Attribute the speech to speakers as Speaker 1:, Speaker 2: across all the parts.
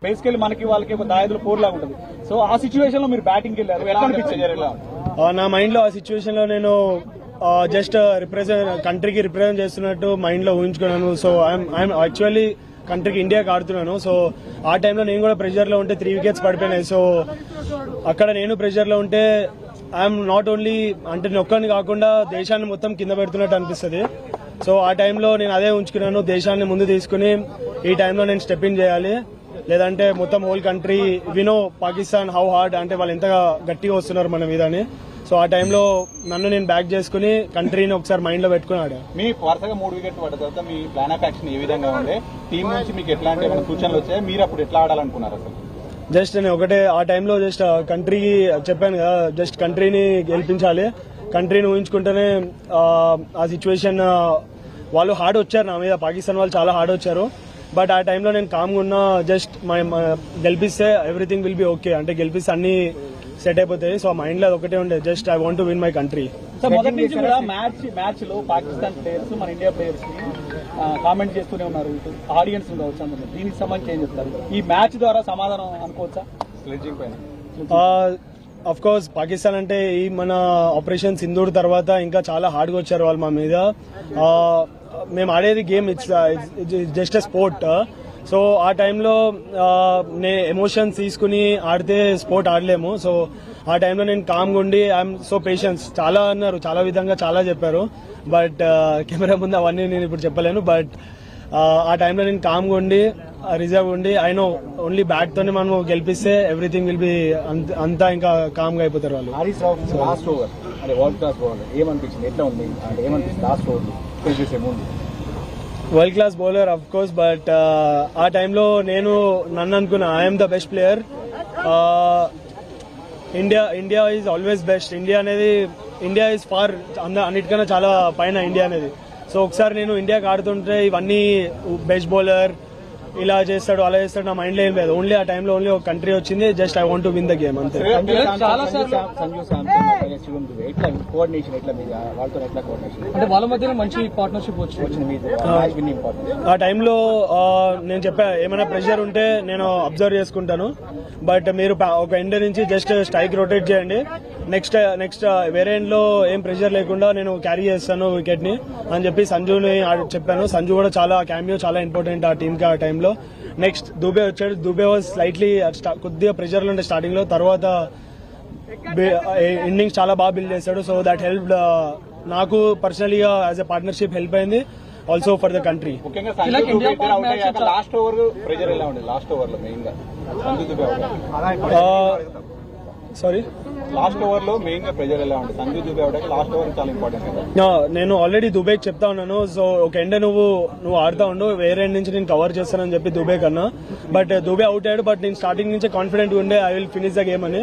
Speaker 1: Basically మనకి వాళ్ళకి ఒక దాయదుల పోర్లాగా ఉంటుంది. సో ఆ సిచ్యువేషన్ లో మీరు బ్యాటింగ్ వెళ్ళారు, ఎలా అనిపించారు?
Speaker 2: నా మైండ్ లో ఆ సిచ్యువేషన్ లో నేను జస్ట్ కంట్రీకి రిప్రజెంట్ చేస్తున్నట్టు మైండ్ లో ఊహించుకున్నాను. సో ఐఎమ్ యాక్చువల్లీ కంట్రీకి ఇండియాకి ఆడుతున్నాను. సో ఆ టైంలో నేను కూడా ప్రెషర్ లో ఉంటే 3 వికెట్స్ పడిపోయినాయి. సో అక్కడ నేను ప్రెషర్ లో ఉంటే ఐఎమ్ నాట్ ఓన్లీ అంటే ఒక్కరిని కాకుండా దేశాన్ని మొత్తం కింద పెడుతున్నట్టు అనిపిస్తుంది. సో ఆ టైంలో నేను అదే ఉంచుకున్నాను, దేశాన్ని ముందు తీసుకుని ఈ టైంలో నేను స్టెప్ ఇన్ చేయాలి, లేదంటే మొత్తం హోల్ కంట్రీ వినో పాకిస్తాన్ హౌ హార్డ్ అంటే వాళ్ళు ఎంత గట్టిగా వస్తున్నారు మన మీద అని. సో ఆ టైంలో నన్ను నేను బ్యాక్ చేసుకుని కంట్రీని ఒకసారి మైండ్ లో పెట్టుకున్నాడు.
Speaker 1: మీ వరుసగా 3 వికెట్లు పడ్డ తర్వాత మీ ప్లాన్ ఆఫ్ యాక్షన్ ఏ విధంగా ఉండే, టీం నుంచి మీకు ఎట్లాంటి ఏమైనా సూచనలు వచ్చాయి, మీరు అప్పుడు ఎట్లా ఆడాలనుకున్నారు? అసలు
Speaker 2: జస్ట్ నేను ఒకటే ఆ టైంలో జస్ట్ కంట్రీకి చెప్పాను కదా, జస్ట్ కంట్రీని గెలిపించాలి, కంట్రీని ఊహించుకుంటేనే ఆ సిచ్యువేషన్ వాళ్ళు హార్డ్ వచ్చారు నా మీద, పాకిస్తాన్ వాళ్ళు చాలా హార్డ్ వచ్చారు. బట్ ఆ టైంలో నేను కామ్గా ఉన్నా, జస్ట్ గెలిపిస్తే ఎవ్రీథింగ్ విల్ బి ఓకే, అంటే గెలిపిస్తే అన్ని సెట్ అయిపోతాయి. సో మైండ్ లో ఒకటే ఉండే, just I want to win my country.
Speaker 1: So మొదటి నుంచి కూడా మ్యాచ్ లో పాకిస్తాన్ ప్లేయర్స్ మన ఇండియా ప్లేయర్స్ ని కామెంట్ చేస్తూనే ఉన్నారు, ఇటు ఆడియన్స్ ఉండవచ్చు అందరూ. దీనికి సంబంధించి ఏం చెప్తారు? ఈ మ్యాచ్ ద్వారా సమాధానం అనుకోవచ్చా స్లెడ్జింగ్ పైన?
Speaker 2: అఫ్ కోర్స్ పాకిస్తాన్ అంటే ఈ మన ఆపరేషన్ సింధూర్ తర్వాత ఇంకా చాలా హార్డ్గా వచ్చారు వాళ్ళు మా మీద. మేము ఆడేది game, it's just a sport. So ఆ టైంలో ఎమోషన్స్ తీసుకుని ఆడితే స్పోర్ట్ ఆడలేము. సో ఆ టైంలో నేను కామ్గా ఉండి ఐఎమ్ సో పేషెన్స్, చాలా అన్నారు, చాలా విధంగా చాలా చెప్పారు. బట్ కెమెరా ముందు అవన్నీ నేను ఇప్పుడు చెప్పలేను. బట్ ఆ టైంలో నేను కామ్గా ఉండి రిజర్వ్ ఉండి ఐ నో ఓన్లీ బ్యాట్ తోనే మనం గెలిపిస్తే ఎవ్రీథింగ్ విల్ బి అంతా ఇంకా కామ్గా అయిపోతారు వాళ్ళు.
Speaker 1: లాస్ట్ ఓవర్ అంటే వరల్డ్ క్లాస్ బౌలర్ ఏమనిపించింది, ఎట్లా ఉంది అంటే ఏమనిపించింది last over
Speaker 2: world class bowler of course, but ఆ టైంలో నన్ను అనుకున్నా I'm the best player. India is always best. India is far అన్నిటికన్నా చాలా పైన ఇండియా అనేది. సో ఒకసారి నేను ఇండియాకి ఆడుతుంటే ఇవన్నీ బెస్ట్ బౌలర్ ఇలా చేస్తాడు అలా చేస్తాడు నా మైండ్ లో ఏం లేదు. ఓన్లీ ఆ టైంలో ఓన్లీ ఒక కంట్రీ వచ్చింది, just I want to win the game అంతే.
Speaker 1: వాళ్ళ మధ్య మంచి పార్ట్నర్షిప్ వచ్చింది
Speaker 2: ఆ టైంలో. నేను చెప్పా ఏమైనా ప్రెషర్ ఉంటే నేను అబ్జర్వ్ చేసుకుంటాను, బట్ మీరు ఒక ఎండ్ నుంచి జస్ట్ స్ట్రైక్ రొటేట్ చేయండి, నెక్స్ట్ వేరే ఎండ్ లో ఏం ప్రెషర్ లేకుండా నేను క్యారీ చేస్తాను వికెట్ ని అని చెప్పి సంజుని చెప్పాను. సంజు కూడా చాలా క్యామియో చాలా ఇంపార్టెంట్ ఆ టీమ్ కి ఆ టైంలో. నెక్స్ట్ దుబే వచ్చాడు, దుబే వాజ్ స్లైట్లీ కొద్దిగా ప్రెషర్ లో ఉండే స్టార్టింగ్ లో, తర్వాత ఇన్నింగ్స్ చాలా బాగా బిల్డ్ చేశాడు. సో దట్ హెల్ప్ నాకు పర్సనలీగా యాజ్ ఎ పార్ట్నర్షిప్ హెల్ప్ అయింది, also for the country.
Speaker 1: Last over pressure ఎలా ఉండేది? లాస్ట్ ఓవర్ లో మెయిన్ గా
Speaker 2: సారీ
Speaker 1: లాస్ట్ ఓవర్ లో మెయిన్ గా ప్రెషర్ ఎలా ఉంటుంది? సంజు దుబే అవడానికి లాస్ట్ ఓవర్ చాలా ఇంపార్టెంట్.
Speaker 2: నేను ఆల్రెడీ దుబేకి చెప్తా ఉన్నాను, సో ఒక ఎండ్ నువ్వు ఆడుతా ఉండు, వేరే ఎండ్ నుంచి నేను కవర్ చేస్తానని చెప్పి దుబే కన్నా. బట్ దుబే అవుట్ అయ్యాడు, బట్ నేను స్టార్టింగ్ నుంచే కాన్ఫిడెంట్ ఉండే I will finish the game అని.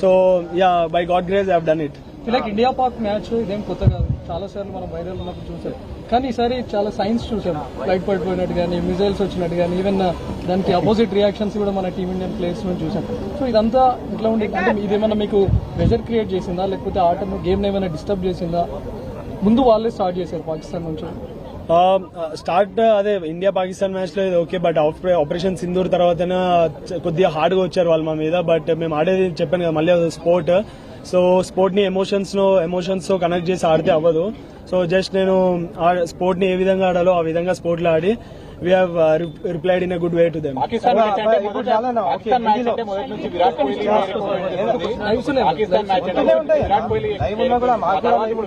Speaker 2: So yeah, by God grace I have done it.
Speaker 3: India Pak match ఇదేం కొత్త కాదు, చాలా సార్లు మనం వైరల్ ఉన్నప్పుడు చూసాం. కానీ ఈసారి చాలా సైన్స్ చూసాం, ఫ్లైట్ పడిపోయినట్టు కానీ మిజైల్స్ వచ్చినట్టు కానీ, ఈవెన్ దానికి అపోజిట్ రియాక్షన్స్ కూడా మన టీమ్ ఇండియన్ ప్లేయర్స్ నుంచి చూసాం. సో ఇదంతా ఇట్లా ఉండే అంటే ఇదేమన్నా మీకు ప్రెషర్ క్రియేట్ చేసిందా, లేకపోతే ఆటను గేమ్ ఏమైనా డిస్టర్బ్ చేసిందా? ముందు వాళ్ళే స్టార్ట్ చేశారు పాకిస్తాన్ నుంచి.
Speaker 2: స్టార్ట్ అదే ఇండియా పాకిస్తాన్ మ్యాచ్ లో ఓకే, బట్ ఆపరేషన్ సింధూర్ తర్వాత కొద్దిగా హార్డ్ గా వచ్చారు వాళ్ళు మా మీద. బట్ మేము ఆడేది చెప్పాను కదా మళ్ళీ స్పోర్ట్. సో స్పోర్ట్ ని ఎమోషన్స్ తో కనెక్ట్ చేసి ఆడితే అవ్వదు. సో జస్ట్ నేను స్పోర్ట్ ని ఏ విధంగా ఆడాలో ఆ విధంగా స్పోర్ట్ లో ఆడి we have replied in a good way to them.
Speaker 1: Pakistan match అంటే మొదటి నుంచి విరాట్ కోహ్లీ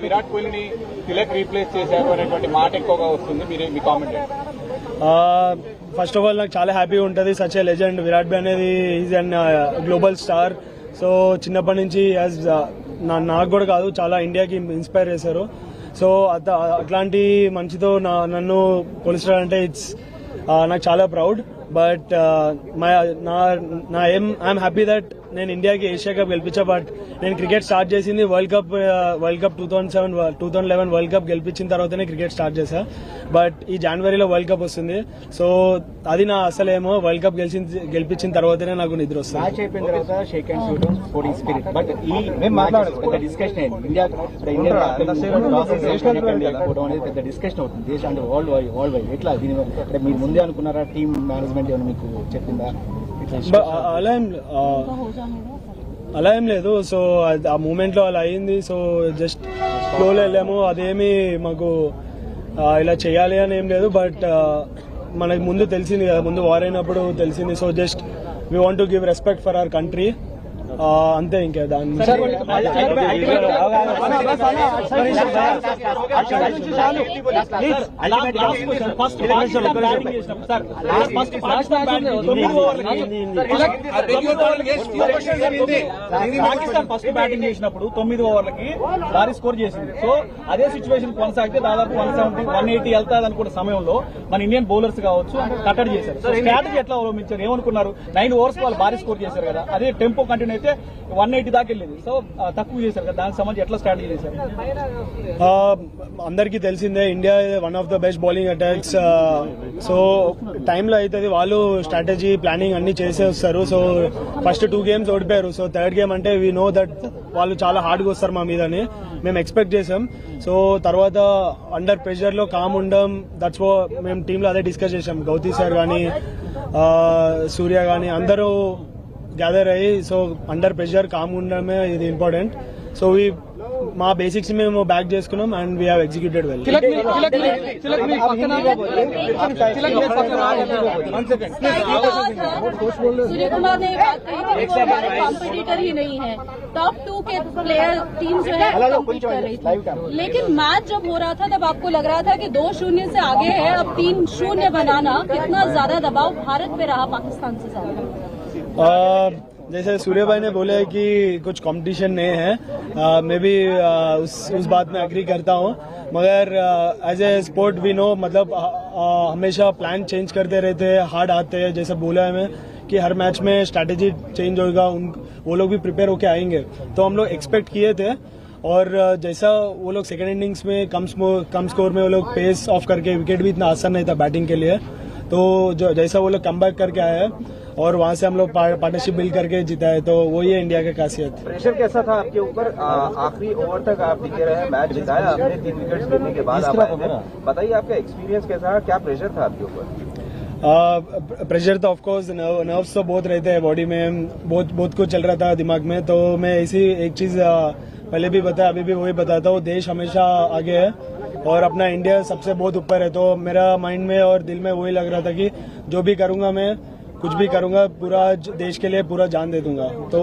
Speaker 1: విరాట్ కోహ్లీని తిలక్ రీప్లేస్ చేశారు అనేటువంటి మాట ఎక్కువగా వస్తుంది, మీ కామెంట్?
Speaker 2: ఫస్ట్ ఆఫ్ ఆల్ నాకు చాలా హ్యాపీగా ఉంటుంది. సచ్ ఏ లెజెండ్ విరాట్ బి అనేది is an global star. So చిన్నప్పటి నుంచి నాకు కూడా కాదు, చాలా ఇండియాకి ఇన్స్పైర్ చేశారు. సో అట్లాంటి మంచితో నన్ను కొలుస్తారంటే ఇట్స్ నాకు చాలా ప్రౌడ్. బట్ నా ఐఎమ్ హ్యాపీ దట్ నేను ఇండియాకి ఏషియా కప్ గెలిపించా. బట్ నేను క్రికెట్ స్టార్ట్ చేసింది వరల్డ్ కప్ 2011 వరల్డ్ కప్ గెలిపించిన తర్వాతనే క్రికెట్ స్టార్ట్ చేశా. బట్ ఈ జనవరిలో వరల్డ్ కప్ వస్తుంది, సో అది నా అసలేమో వరల్డ్ కప్ గెలిపించిన తర్వాతనే నాకు నిద్ర వస్తుంది.
Speaker 1: మ్యాచ్ అయిపోయిన తర్వాత షేక్ హ్యాండ్స్ ఇవ్వడం స్పోర్టింగ్ స్పిరిట్. బట్ ఈ పెద్ద డిస్కషన్ అయింది, ఇండియా అనేది పెద్ద డిస్కషన్ అవుతుంది దేశం అంటే వరల్డ్ వైడ్. ఎట్లా దీని మీరు ముందే అనుకున్నారా? టీమ్ మేనేజ్మెంట్ ఏమైనా మీకు చెప్పిందా?
Speaker 2: అలా ఏం లేదు. సో ఆ మూమెంట్ లో అలా అయింది. సో జస్ట్ ఫ్లోలో వెళ్ళాము. అదేమి మాకు ఇలా చేయాలి అని ఏం లేదు. బట్ మనకి ముందు తెలిసింది కదా, ముందు వార్ అయినప్పుడు తెలిసింది. So just we want to give respect for our country, అంతే. ఇంకా దాని
Speaker 1: పాకిస్తాన్ ఫస్ట్ బ్యాటింగ్ చేసినప్పుడు 9 ఓవర్లకి భారీ స్కోర్ చేసింది. సో అదే సిచ్యువేషన్ కొనసాగితే దాదాపు 170, 180 వెళ్తాది అనుకున్న సమయంలో మన ఇండియన్ బౌలర్స్ కావచ్చు కట్టడి చేశారు. సో స్ట్రాటజీ ఎట్లా అవలంబించారు, ఏమనుకున్నారు? 9 ఓవర్స్ వాళ్ళు భారీ స్కోర్ చేశారు కదా, అదే టెంపో కంటిన్యూ అయితే 180 దాకా వెళ్ళింది. సో తక్కువ చేశారు కదా, దానికి సంబంధించి ఎట్లా స్ట్రాటజీ చేశారు?
Speaker 2: అందరికీ తెలిసిందే, India one of the best bowling attacks. So టైంలో అవుతుంది, వాళ్ళు స్ట్రాటజీ ప్లానింగ్ అన్ని చేసే వస్తారు. సో ఫస్ట్ 2 గేమ్స్ ఓడిపోయారు. సో థర్డ్ గేమ్ అంటే వీ నో దట్ వాళ్ళు చాలా హార్డ్గా వస్తారు మా మీదని మేము ఎక్స్పెక్ట్ చేసాం. సో తర్వాత అండర్ ప్రెషర్ లో కామ్ ఉండడం, దట్స్ మేము టీంలో అదే డిస్కస్ చేసాం. గౌతీ సార్ కానీ సూర్య కానీ అందరూ గ్యాదర్ అయ్యి, సో అండర్ ప్రెషర్ కామ్ ఉండడమే ఇది ఇంపార్టెంట్. సో మా బేసిక్స్ మేము బ్యాక్ చేసుకున్నాం and we have executed well.
Speaker 4: Surya Kumar ने बात कही कि वो हमारे कॉम्पिटिटर ही नहीं है, टॉप 2 के प्लेयर टीम जो है कम्पीट कर रही थी. लेकिन मैच जब हो रहा था तब आपको लग रहा था कि 2-0 से आगे है, अब 3-0 बनाना, कितना ज्यादा दबाव भारत पे रहा पाकिस्तान से ज्यादा?
Speaker 2: जैसे सूर्य भाई ने बोले कि कुछ कंपटीशन नहीं है, मैं भी उस बात में एग्री करता हूँ. मगर as a sport we know, मतलब हमेशा प्लान चेंज करते रहते हैं, हार्ड आते हैं. जैसे बोला है मैं कि हर मैच में स्ट्रैटेजी चेंज होगा, वो लोग भी प्रिपेयर होके आएंगे. तो हम लोग एक्सपेक्ट किए थे. और जैसा वो लोग सेकेंड इनिंग्स में कम स्कोर में वो लोग पेस ऑफ करके, विकेट भी इतना आसान नहीं था बैटिंग के लिए. तो जो जैसा वो लोग कम बैक करके आए हैं और वहां से हम लोग पार्टनरशिप बिल्ड करके जीता है, तो वही है इंडिया की खासियत.
Speaker 5: प्रेशर कैसा था आपके ऊपर? आखिरी ओवर तक आप टिके रहे, मैच जिताया आपने, 3 विकेट गिरने के बाद आप आए थे. बताइए आपका एक्सपीरियंस कैसा है, क्या प्रेशर था आपके ऊपर?
Speaker 2: प्रेशर तो ऑफकोर्स नर्व्स तो बहुत रहते हैं बॉडी में, बहुत कुछ चल रहा था दिमाग में. तो मैं ऐसी एक चीज पहले भी बताया, अभी भी वही बताता हूँ, देश हमेशा आगे है और अपना इंडिया सबसे बहुत ऊपर है. तो मेरा माइंड में और दिल में वही लग रहा था कि जो भी करूंगा, मैं कुछ भी करूंगा, पूरा देश के लिए पूरा जान दे दूंगा. तो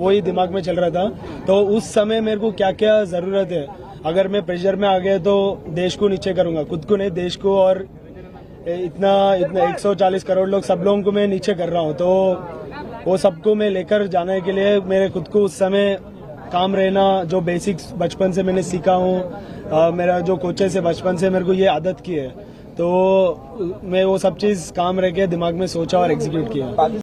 Speaker 2: वही दिमाग में चल रहा था. तो उस समय मेरे को क्या क्या जरूरत है, अगर मैं प्रेशर में आ गया तो देश को नीचे करूंगा, खुद को नहीं, देश को. और इतना 140 करोड़ लोग, सब लोगों को मैं नीचे कर रहा हूँ. तो वो सबको मैं लेकर जाने के लिए मेरे खुद को उस समय काम रहना, जो बेसिक्स बचपन से मैंने सीखा हूँ, मेरा जो कोचेस से बचपन से मेरे को ये आदत की है, तो मैं वो सब चीज काम रह के दिमाग में सोचा और एग्जीक्यूट किया.